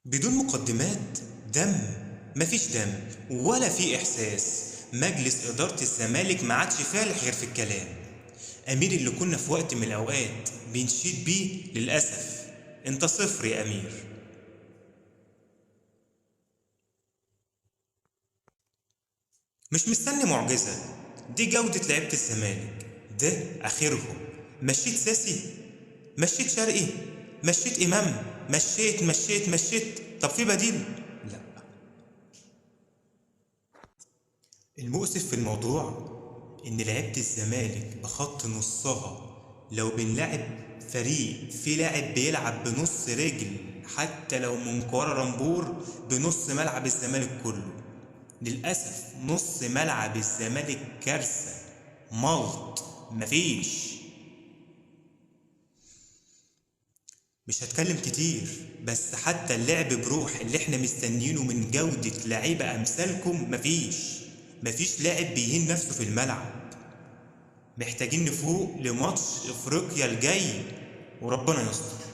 بدون مقدمات. دم. مفيش دم ولا في إحساس. مجلس إدارة الزمالك ما عادش فالح غير في الكلام. أمير اللي كنا في وقت من الأوقات بنشيد بيه للأسف أنت صفر يا أمير. مش مستني معجزة، دي جودة لعيبة الزمالك. ده آخرهم. مشيت ساسي، مشيت شرقي، مشيت إمام، مشيت. طب في بديل؟ لا. المؤسف في الموضوع إن لعيبة الزمالك بخط نصها لو بنلعب فريق في لاعب بيلعب بنص رجل، حتى لو من كوارالمبور بنص ملعب الزمالك كله. للأسف نص ملعب الزمالك كارثة، ملط، مفيش. مش هتكلم كتير، بس حتى اللعب بروح اللي احنا مستنيينه من جودة لعيبة أمثالكم مفيش لاعب بيهين نفسه في الملعب. محتاجين نفوق لماتش افريقيا الجاي وربنا يستر.